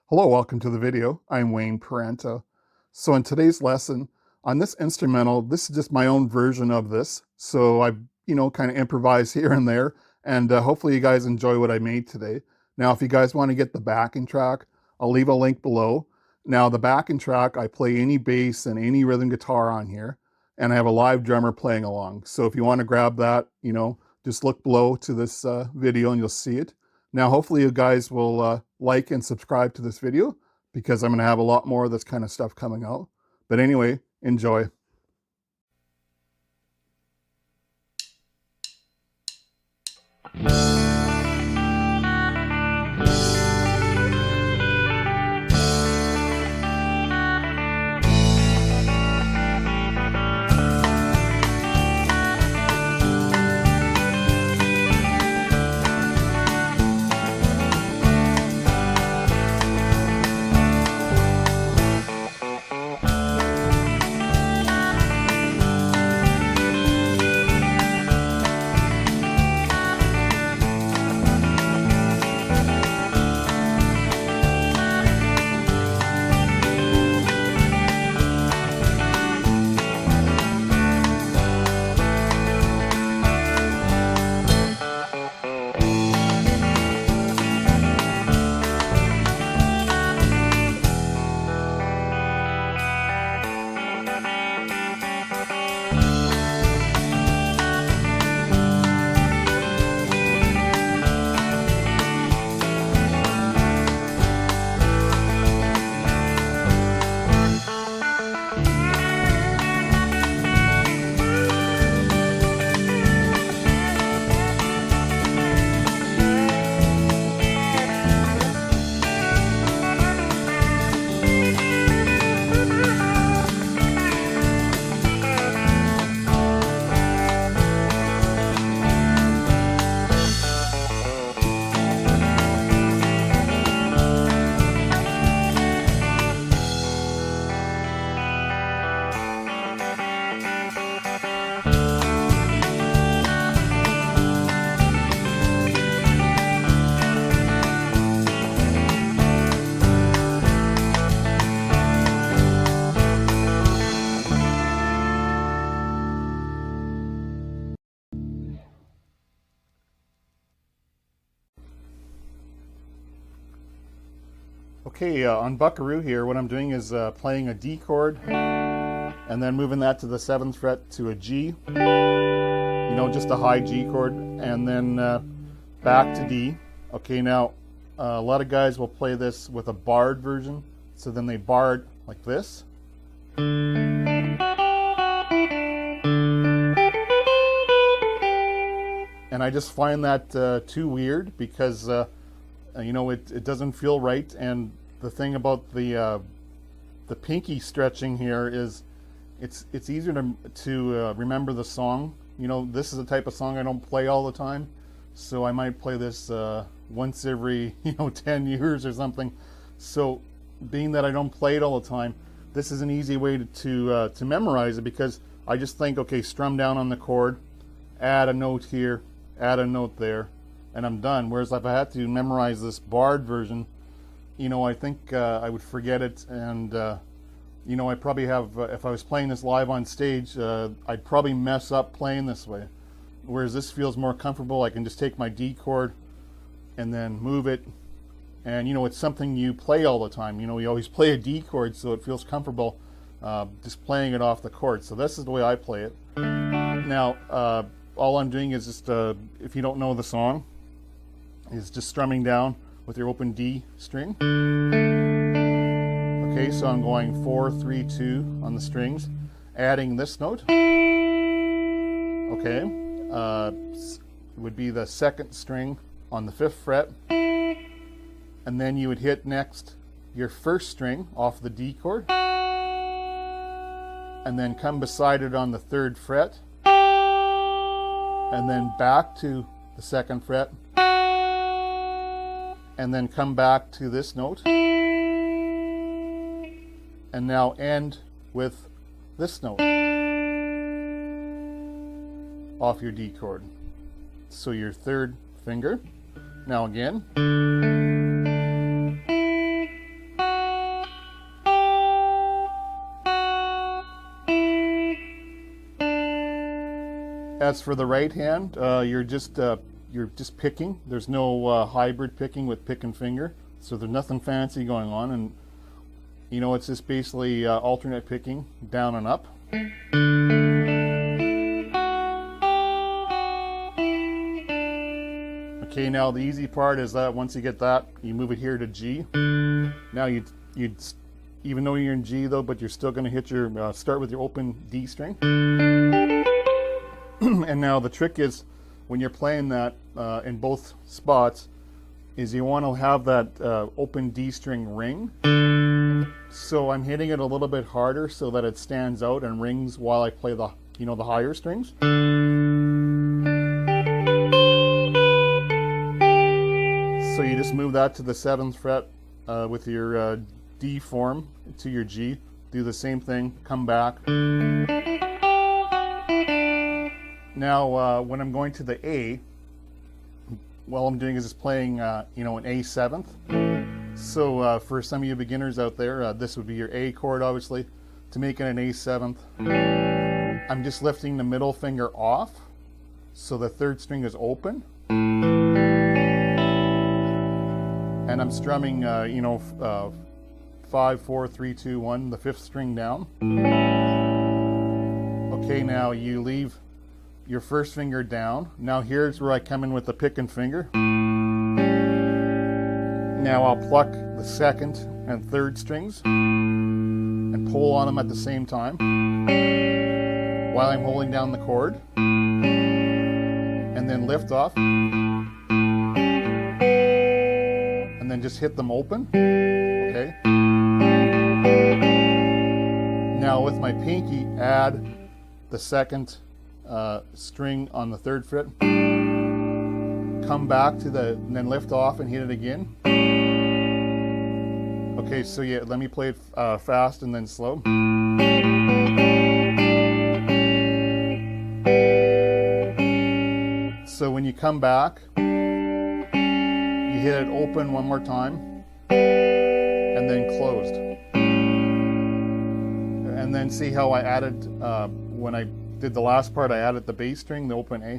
Hello, welcome to the video. I'm Wayne Parenta. So in today's lesson, on this instrumental, this is just my own version of this. So I've, kind of improvised here and there, and hopefully you guys enjoy what I made today. Now, if you guys want to get the backing track, I'll leave a link below. Now, the backing track, I play any bass and any rhythm guitar on here, and I have a live drummer playing along. So if you want to grab that, just look below to this video and you'll see it. Now, hopefully you guys will like and subscribe to this video because I'm going to have a lot more of this kind of stuff coming out. But anyway, enjoy. Okay, on Buckaroo here, what I'm doing is playing a D chord and then moving that to the 7th fret to a G, just a high G chord, and then back to D. Okay, now a lot of guys will play this with a barred version, so then they barred like this. And I just find that too weird because it doesn't feel right. And the thing about the pinky stretching here is it's easier to remember the song. This is the type of song I don't play all the time, so I might play this once every 10 years or something. So being that I don't play it all the time, this is an easy way to memorize it, because I just think, okay, strum down on the chord, add a note here, add a note there, and I'm done. Whereas if I had to memorize this barred version, I think I would forget it, and I probably have, if I was playing this live on stage, I'd probably mess up playing this way. Whereas this feels more comfortable. I can just take my D chord and then move it, and it's something you play all the time. You always play a D chord, so it feels comfortable just playing it off the chord. So this is the way I play it. Now, all I'm doing is just, if you don't know the song, is just strumming down with your open D string. Okay, so I'm going 4, 3, 2 on the strings, adding this note. Okay, it would be the 2nd string on the 5th fret, and then you would hit next your 1st string off the D chord, and then come beside it on the 3rd fret, and then back to the 2nd fret, and then come back to this note, and now end with this note off your D chord. So your third finger. Now again. As for the right hand, you're just picking. There's no hybrid picking with pick and finger, so there's nothing fancy going on, and you know, it's just basically alternate picking down and up. Okay, now the easy part is that once you get that, you move it here to G. Now you'd even though you're in G though, but you're still going to hit your start with your open D string. And now the trick is when you're playing that in both spots is you want to have that open D string ring. So I'm hitting it a little bit harder so that it stands out and rings while I play the the higher strings. So you just move that to the 7th fret with your D form to your G. Do the same thing, come back. Now when I'm going to the A, all I'm doing is just playing an A 7th. So for some of you beginners out there, this would be your A chord obviously. To make it an A 7th, I'm just lifting the middle finger off so the 3rd string is open. And I'm strumming 5, 4, 3, 2, 1, the 5th string down. Okay, now you leave your 1st finger down. Now here's where I come in with the pick and finger. Now I'll pluck the 2nd and 3rd strings and pull on them at the same time while I'm holding down the chord, and then lift off, and then just hit them open. Okay. Now with my pinky, add the 2nd string on the 3rd fret, come back to and then lift off and hit it again. Okay, so yeah, let me play it fast and then slow. So when you come back, you hit it open one more time and then closed. And then see how I added, when I did the last part, I added the bass string, the open A.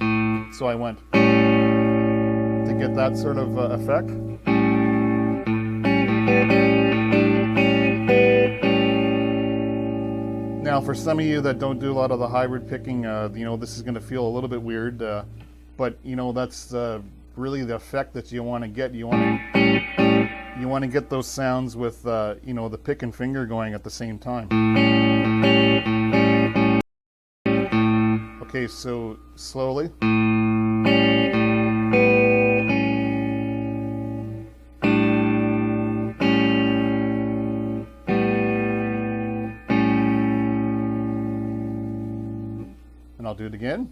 So I went to get that sort of effect. Now for some of you that don't do a lot of the hybrid picking, this is going to feel a little bit weird, but that's really the effect that you want to get. You want to get those sounds with the pick and finger going at the same time. Okay, so slowly. And I'll do it again.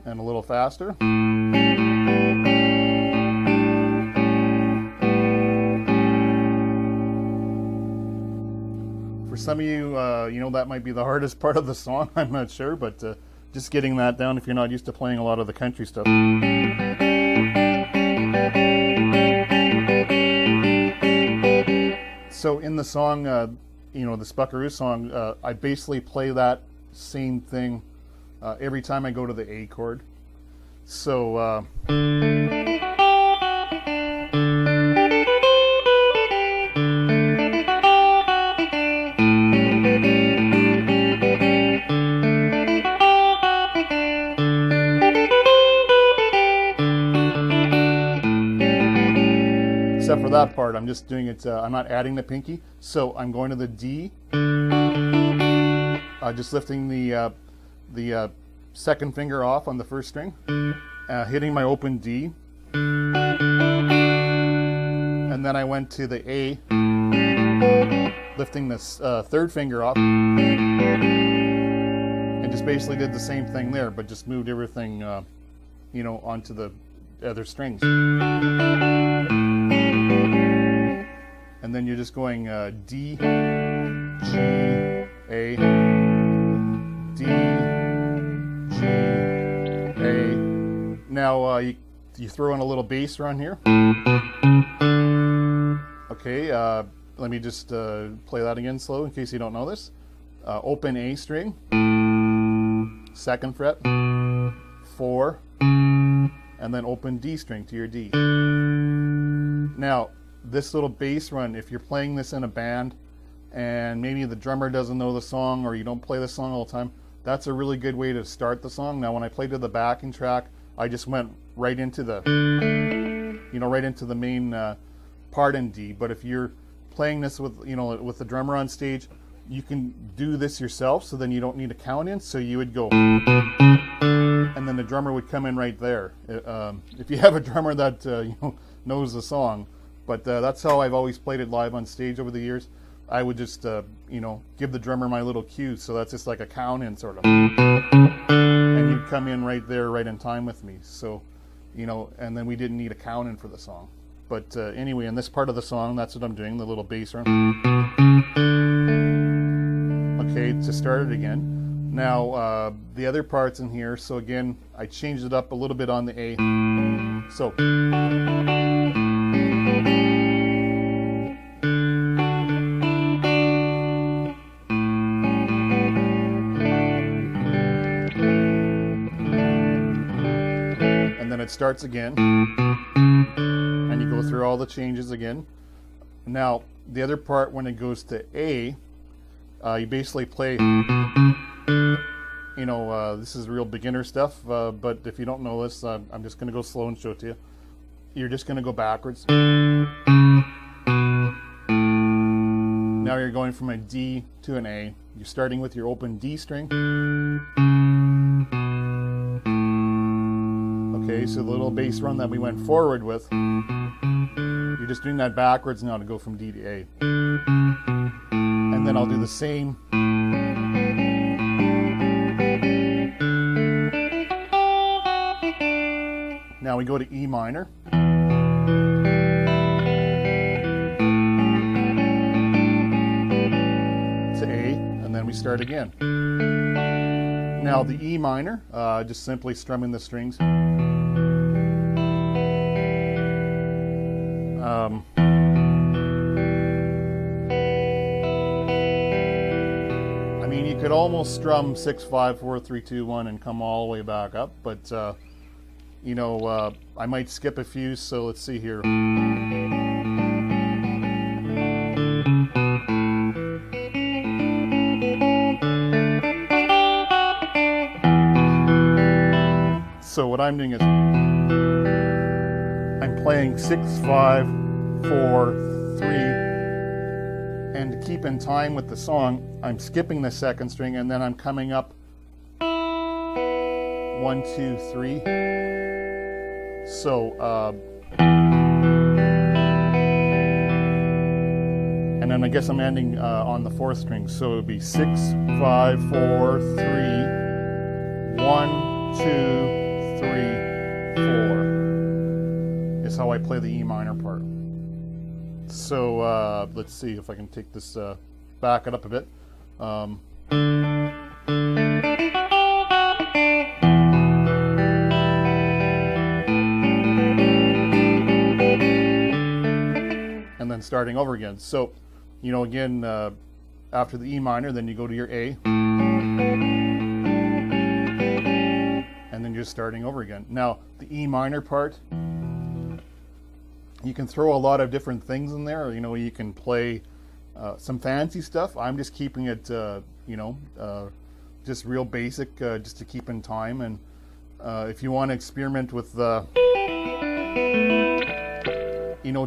And a little faster. For some of you, that might be the hardest part of the song. I'm not sure, but just getting that down if you're not used to playing a lot of the country stuff. So in the song, this Buckaroo song, I basically play that same thing every time I go to the A chord. So except for that part, I'm just doing it, I'm not adding the pinky. So I'm going to the D, just lifting the 2nd finger off on the 1st string, hitting my open D, and then I went to the A, lifting this 3rd finger off, and just basically did the same thing there, but just moved everything, onto the other strings. And then you're just going D, G, A, D, G, A, you throw in a little bass run here. Okay, let me just play that again slow in case you don't know this. Open A string, 2nd fret, 4, and then open D string to your D. Now, this little bass run, if you're playing this in a band and maybe the drummer doesn't know the song or you don't play the song all the time, that's a really good way to start the song. Now, when I played to the backing track, I just went right into the, right into the main part in D. But if you're playing this with, with the drummer on stage, you can do this yourself, so then you don't need a count in. So you would go, and then the drummer would come in right there. If you have a drummer that knows the song. But that's how I've always played it live on stage over the years. I would just, give the drummer my little cues. So that's just like a count in sort of. And you'd come in right there, right in time with me. So, and then we didn't need a count in for the song. But anyway, in this part of the song, that's what I'm doing, the little bass run. Okay, to start it again. Now, the other parts in here, so again, I changed it up a little bit on the A. So. And then it starts again. And you go through all the changes again. Now, the other part, when it goes to A, you basically play, this is real beginner stuff, but if you don't know this, I'm just going to go slow and show it to you. You're just going to go backwards. Now you're going from a D to an A. You're starting with your open D string. Okay, so the little bass run that we went forward with, you're just doing that backwards now to go from D to A. And then I'll do the same. Now we go to E minor. To A, and then we start again. Now the E minor, just simply strumming the strings. I mean, you could almost strum 6, 5, 4, 3, 2, 1 and come all the way back up, but I might skip a few, so let's see here. So what I'm doing is I'm playing 6, 5, 4, 3, and to keep in time with the song, I'm skipping the 2nd string and then I'm coming up 1, 2, 3. So, and then I guess I'm ending on the 4th string. So it would be 6, 5, 4, 3, 1, 2, 3, 4 is how I play the E minor part. So let's see if I can take this, back it up a bit. And then starting over again. So, again, after the E minor, then you go to your A. And then you're starting over again. Now, the E minor part, you can throw a lot of different things in there. You can play some fancy stuff. I'm just keeping it, just real basic, just to keep in time. And if you want to experiment with,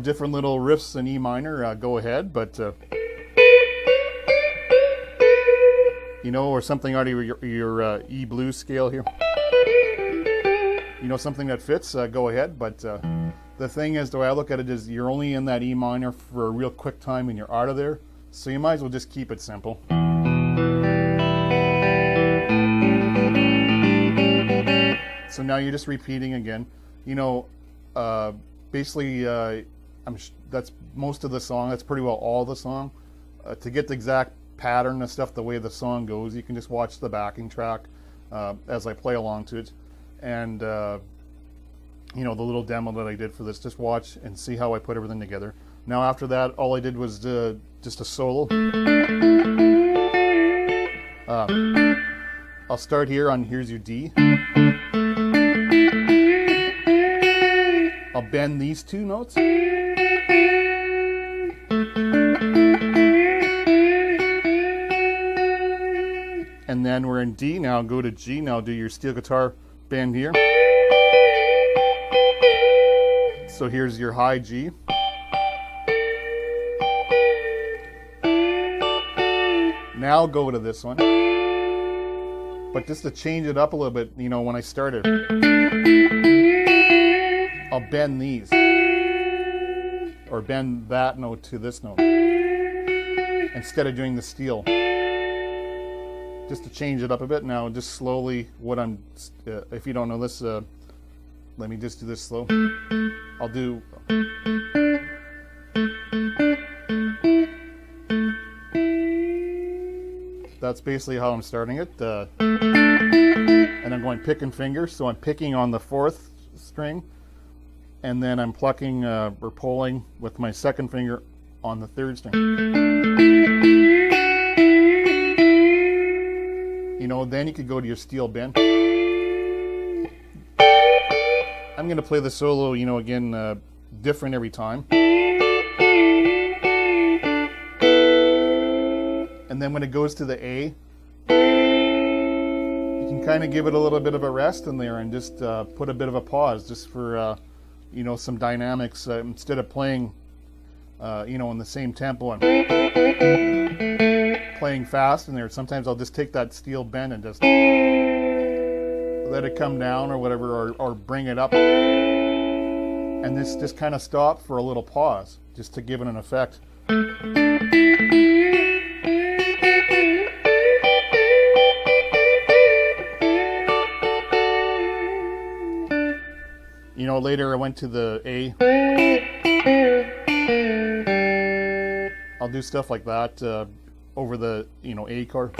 different little riffs in E minor, go ahead. But, or something out of your E blues scale here. Something that fits, go ahead. But the thing is, the way I look at it is you're only in that E minor for a real quick time and you're out of there. So you might as well just keep it simple. So now you're just repeating again. Basically, that's most of the song. That's pretty well all the song. To get the exact pattern of stuff, the way the song goes, you can just watch the backing track as I play along to it. And you know, the little demo that I did for this. Just watch and see how I put everything together. Now after that, all I did was just a solo. I'll start here on here's your D. I'll bend these two notes. And then we're in D. Now go to G. Now do your steel guitar bend here. So here's your high G. Now go to this one. But just to change it up a little bit, you know, when I started, I'll bend these. Or bend that note to this note. Instead of doing the steel. Just to change it up a bit. Now just slowly, what I'm, if you don't know this, let me just do this slow. I'll do, that's basically how I'm starting it. And I'm going pick and finger, so I'm picking on the 4th string, and then I'm plucking or pulling with my 2nd finger on the 3rd string. You know, then you could go to your steel bend. I'm going to play the solo, you know, again, different every time. And then when it goes to the A, you can kind of give it a little bit of a rest in there and just put a bit of a pause just for, you know, some dynamics. Instead of playing, you know, in the same tempo and playing fast in there, sometimes I'll just take that steel bend and just let it come down or whatever, or bring it up. And this just kind of stop for a little pause, just to give it an effect. You know, later I went to the A. I'll do stuff like that over the, you know, A chord.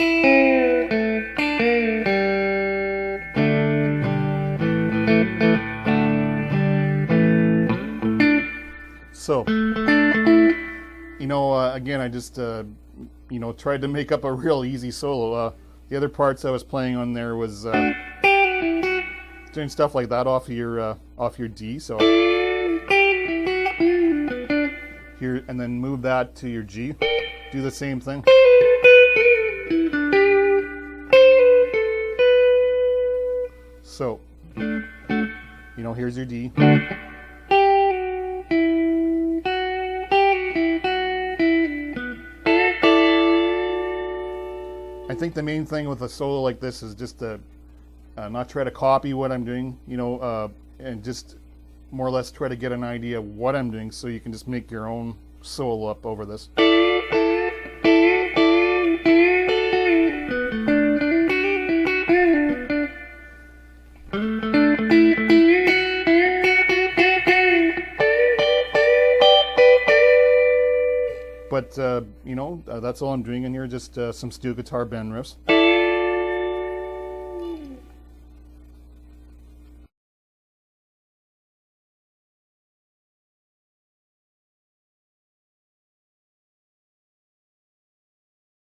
So, you know, again, I just, you know, tried to make up a real easy solo. The other parts I was playing on there was doing stuff like that off your D. So here, and then move that to your G. Do the same thing. So, you know, here's your D. I think the main thing with a solo like this is just to not try to copy what I'm doing, you know, and just more or less try to get an idea of what I'm doing, so you can just make your own solo up over this. But, you know, that's all I'm doing in here, just some steel guitar bend riffs.